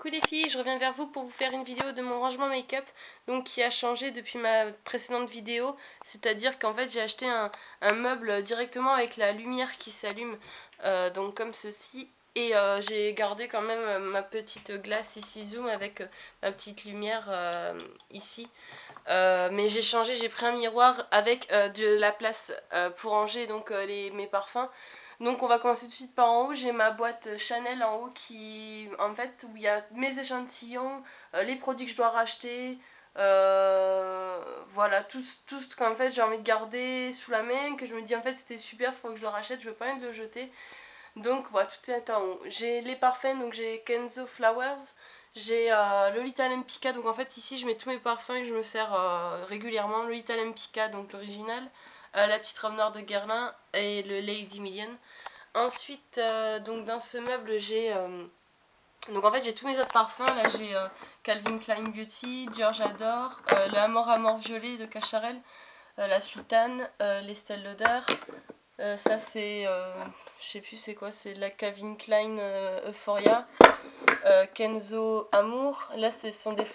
Coucou les filles, je reviens vers vous pour vous faire une vidéo de mon rangement make-up, donc qui a changé depuis ma précédente vidéo, c'est-à-dire qu'en fait j'ai acheté un meuble directement avec la lumière qui s'allume, donc comme ceci, et j'ai gardé quand même ma petite glace ici zoom avec ma petite lumière ici, mais j'ai changé, j'ai pris un miroir avec de la place pour ranger donc mes parfums. Donc on va commencer tout de suite par en haut. J'ai ma boîte Chanel en haut qui, en fait, où il y a mes échantillons, les produits que je dois racheter, voilà, tout ce qu'en fait j'ai envie de garder sous la main, que je me dis en fait c'était super, faut que je le rachète, je veux pas même le jeter. Donc voilà, tout est en haut. J'ai les parfums, donc j'ai Kenzo Flowers, j'ai Lolita Lempicka, donc en fait ici je mets tous mes parfums et je me sers régulièrement. Lolita Lempicka, donc l'original, la petite robe noire de Guerlain et le Lady Million. Ensuite, donc dans ce meuble j'ai donc en fait j'ai tous mes autres parfums. Là j'ai Calvin Klein Beauty, Dior J'adore, le Amor Violet de Cacharel, la Sultane, l'Estée Lauder. Ça c'est, je sais plus c'est quoi, c'est la Calvin Klein Euphoria, Kenzo Amour. Là ce sont des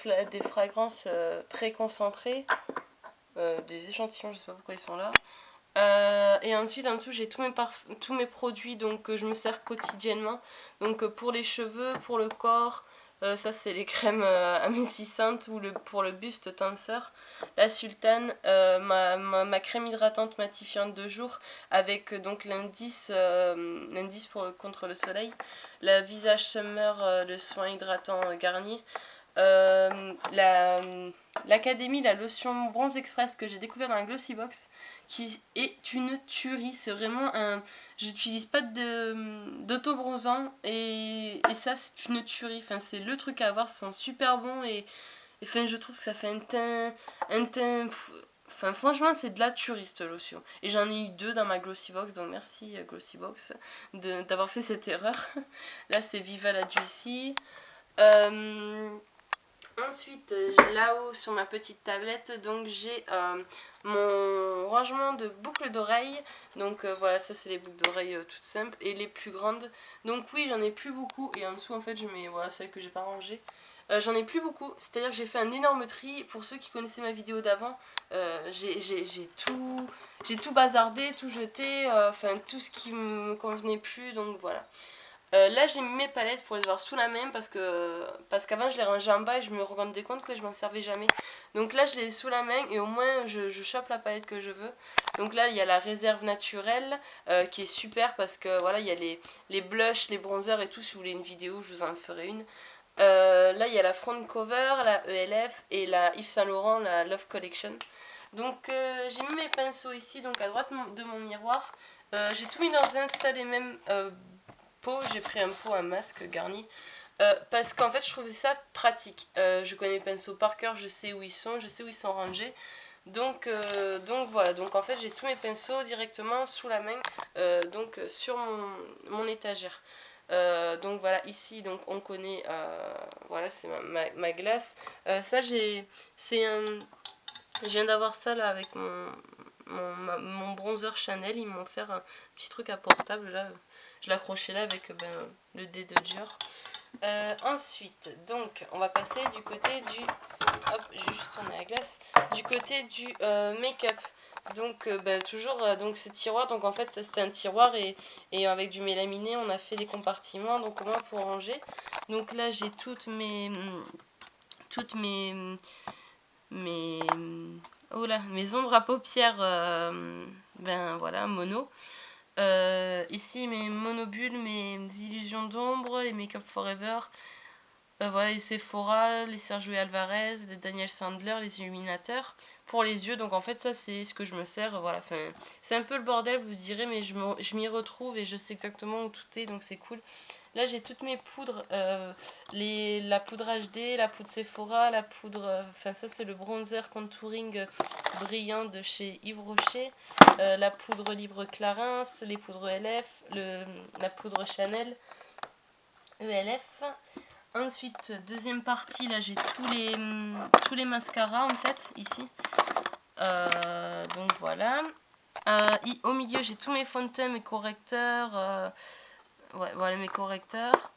fragrances très concentrées, des échantillons, je sais pas pourquoi ils sont là. Et ensuite en dessous j'ai tous mes produits donc que je me sers quotidiennement, donc pour les cheveux, pour le corps, ça c'est les crèmes amincissantes ou pour le buste tenseur, la sultane, ma crème hydratante matifiante de jour avec donc l'indice contre le soleil, la visage summer, le soin hydratant Garnier, l'académie, la lotion bronze express que j'ai découvert dans la Glossybox, qui est une tuerie. C'est vraiment un, j'utilise pas d'auto-bronzant et ça c'est une tuerie, enfin c'est le truc à avoir, ça sent super bon et enfin je trouve que ça fait un teint, enfin franchement c'est de la tuerie cette lotion, et j'en ai eu deux dans ma Glossybox, donc merci Glossybox d'avoir fait cette erreur. Là c'est Viva la Juicy. Ensuite, là-haut sur ma petite tablette, donc j'ai mon rangement de boucles d'oreilles. Donc voilà, ça c'est les boucles d'oreilles toutes simples et les plus grandes. Donc oui, j'en ai plus beaucoup, et en dessous en fait je mets voilà celles que j'ai pas rangées. J'en ai plus beaucoup, c'est-à-dire que j'ai fait un énorme tri. Pour ceux qui connaissaient ma vidéo d'avant, j'ai tout bazardé, tout jeté, enfin tout ce qui me convenait plus, donc voilà. Là j'ai mis mes palettes pour les avoir sous la main parce qu'avant je les rangeais en bas et je me rendais compte que je m'en servais jamais. Donc là je les ai sous la main et au moins je chope la palette que je veux. Donc là il y a la réserve naturelle qui est super parce que voilà il y a les blushs, les bronzers et tout. Si vous voulez une vidéo je vous en ferai une. Là il y a la front cover, la ELF et la Yves Saint Laurent, la Love Collection. Donc j'ai mis mes pinceaux ici, donc à droite de mon miroir. J'ai tout mis dans un seul et même pot. J'ai pris un pot, un masque Garnier. Parce qu'en fait je trouvais ça pratique. Je connais les pinceaux par cœur, je sais où ils sont, je sais où ils sont rangés. Donc voilà, donc en fait j'ai tous mes pinceaux directement sous la main, donc sur mon étagère. Donc voilà, ici donc on connaît, voilà c'est ma glace. Ça c'est un, je viens d'avoir ça là avec mon bronzer Chanel. Ils m'ont offert un petit truc à portable là. Je l'accrochais là avec le dé de Dior. Ensuite, donc, on va passer du côté du... Hop, j'ai juste tourné la glace. Du côté du make-up. Donc, toujours donc ces tiroirs. Donc, en fait, c'était un tiroir et avec du mélaminé, on a fait des compartiments. Donc, au moins pour ranger. Donc, là, j'ai toutes mes oh là, mes ombres à paupières, ben voilà, mono. Ici mes monobules, mes illusions d'ombre, les Make Up Forever, voilà, les Sephora, les Sergio Alvarez, les Daniel Sandler, les illuminateurs pour les yeux. Donc en fait ça c'est ce que je me sers, voilà, enfin, c'est un peu le bordel vous direz, mais je m'y retrouve et je sais exactement où tout est, donc c'est cool. Là j'ai toutes mes poudres, la poudre HD, la poudre Sephora, la poudre, enfin ça c'est le bronzer contouring brillant de chez Yves Rocher, la poudre Libre Clarins, les poudres ELF, la poudre Chanel ELF. Ensuite, deuxième partie, là j'ai tous les mascaras en fait, ici. Donc voilà. Au milieu, j'ai tous mes fonds de teint, mes correcteurs. Ouais, voilà mes correcteurs.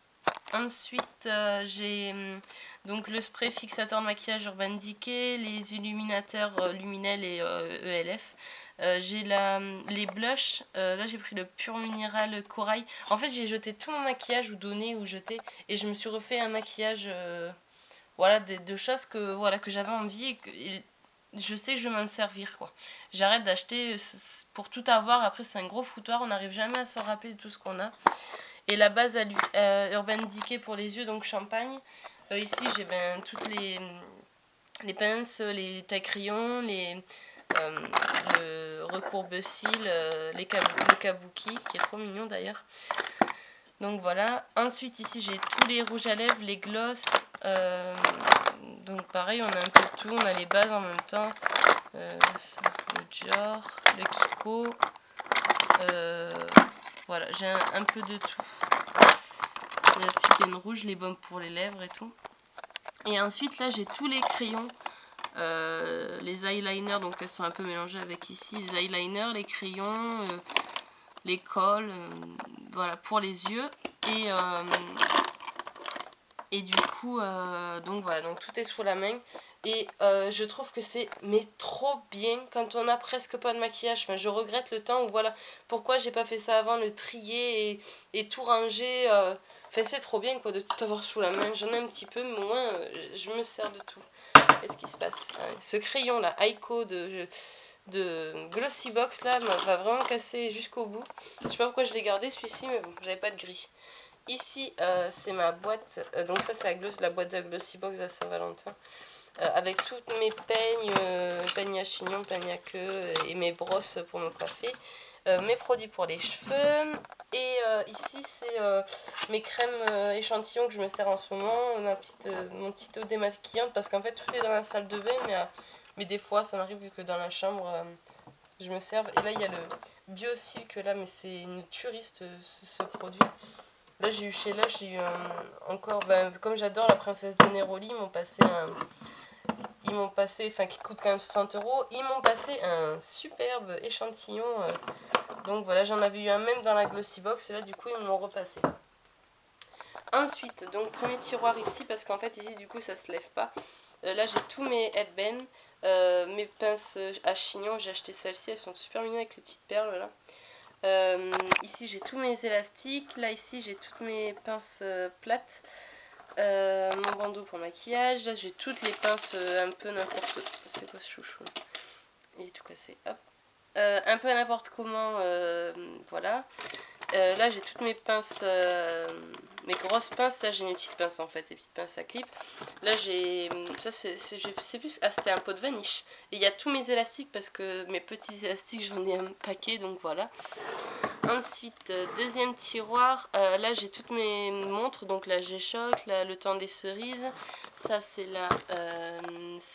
Ensuite, j'ai donc le spray fixateur de maquillage Urban Decay, les illuminateurs Luminel et ELF. J'ai les blushs, là j'ai pris le Pur Minéral Corail. En fait j'ai jeté tout mon maquillage, ou donné ou jeté, et je me suis refait un maquillage, voilà, de choses que, voilà, que j'avais envie, et je sais que je vais m'en servir, quoi. J'arrête d'acheter pour tout avoir, après c'est un gros foutoir, on n'arrive jamais à se rappeler de tout ce qu'on a. Et la base Urban Decay pour les yeux, donc champagne. Ici j'ai toutes les pinces, les tailles crayons, le recourbe-cils, le kabuki, qui est trop mignon d'ailleurs. Donc voilà. Ensuite ici j'ai tous les rouges à lèvres, les gloss. Donc pareil, on a un peu de tout, on a les bases en même temps. Le Dior, le Kiko. Voilà, j'ai un peu de tout. La petite laine rouge, les baumes pour les lèvres et tout. Et ensuite là j'ai tous les crayons, les eyeliners, donc elles sont un peu mélangées avec ici, les eyeliners, les crayons, les cols, voilà, pour les yeux. Et du coup, donc voilà, donc tout est sous la main. Et je trouve que c'est trop bien quand on a presque pas de maquillage. Enfin, je regrette le temps où, voilà, pourquoi j'ai pas fait ça avant, le trier et tout ranger. Enfin, c'est trop bien, quoi, de tout avoir sous la main. J'en ai un petit peu, mais au moins je me sers de tout. Qu'est-ce qui se passe? Ce crayon là, Aiko de Glossybox là, va vraiment casser jusqu'au bout. Je sais pas pourquoi je l'ai gardé celui-ci, mais bon, j'avais pas de gris. Ici, c'est ma boîte, donc ça c'est la boîte de Glossybox à Saint-Valentin, avec toutes mes peignes, peignes à chignon, peignes à queue, et mes brosses pour me coiffer, mes produits pour les cheveux, et ici c'est mes crèmes échantillons que je me sers en ce moment, mon petit eau démaquillante, parce qu'en fait tout est dans la salle de bain, mais des fois ça m'arrive que dans la chambre je me serve. Et là il y a le Biosilk là, mais c'est une turiste ce produit. Là j'ai eu chez Lush, j'ai eu encore, comme j'adore la princesse de Neroli, ils m'ont passé, enfin qui coûte quand même 60 €, ils m'ont passé un superbe échantillon. Donc voilà, j'en avais eu un même dans la Glossybox, et là du coup ils me l'ont repassé. Ensuite, donc premier tiroir ici, parce qu'en fait ici du coup ça se lève pas. Là j'ai tous mes headbands, mes pinces à chignon, j'ai acheté celles-ci, elles sont super mignonnes avec les petites perles là. Ici j'ai tous mes élastiques, là ici j'ai toutes mes pinces plates, mon bandeau pour maquillage, là j'ai toutes les pinces un peu n'importe, c'est quoi ce chouchou, il est tout cassé, hop, un peu n'importe comment, voilà. Là j'ai toutes mes pinces, mes grosses pinces, là j'ai mes petites pinces en fait, les petites pinces à clip. Là j'ai, ça c'est plus, ah c'était un pot de vaniche. Et il y a tous mes élastiques parce que mes petits élastiques j'en ai un paquet, donc voilà. Ensuite, deuxième tiroir, là j'ai toutes mes montres, donc la G-Shock, le temps des cerises, ça c'est la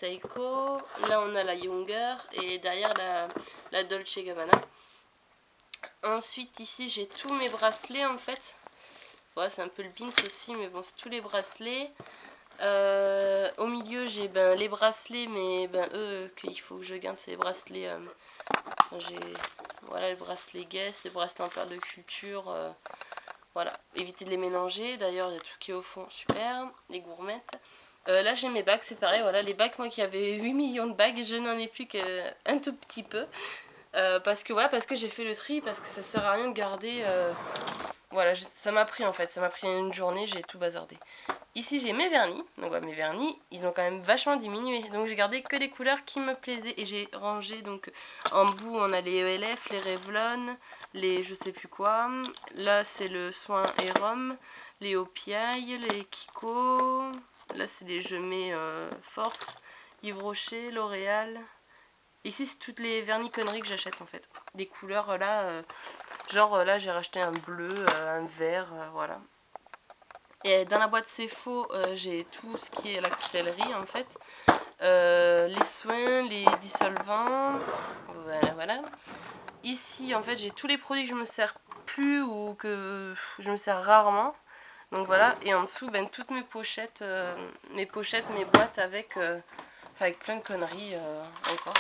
Seiko, là on a la Younger, et derrière la Dolce Gabbana. Ensuite ici j'ai tous mes bracelets en fait, voilà, c'est un peu le pins aussi, mais bon c'est tous les bracelets. Au milieu j'ai les bracelets, mais eux qu'il faut que je garde, c'est les bracelets, j'ai, voilà, les bracelets Guess, les bracelets en perles de culture, voilà, évitez de les mélanger. D'ailleurs il y a tout qui est au fond, super, les gourmettes. Là j'ai mes bagues, c'est pareil, voilà, les bagues, moi qui avais 8 millions de bagues, je n'en ai plus qu'un tout petit peu. Parce que voilà, parce que j'ai fait le tri, parce que ça sert à rien de garder, voilà, ça m'a pris en fait, ça m'a pris une journée, j'ai tout bazardé. Ici j'ai mes vernis, donc ouais, mes vernis, ils ont quand même vachement diminué, donc j'ai gardé que les couleurs qui me plaisaient, et j'ai rangé, donc en bout on a les ELF, les Revlon, les je sais plus quoi, là c'est le Soin et Rhum, les OPI, les Kiko, là c'est les Je mets Force, Yves Rocher, L'Oréal. Ici c'est toutes les vernis conneries que j'achète en fait, les couleurs là, genre là j'ai racheté un bleu, un vert, voilà. Et dans la boîte C'est Faux, j'ai tout ce qui est la cutellerie en fait, les soins, les dissolvants, voilà, voilà. Ici en fait j'ai tous les produits que je me sers plus ou que je me sers rarement, donc voilà. Et en dessous toutes mes pochettes, mes boîtes avec plein de conneries encore.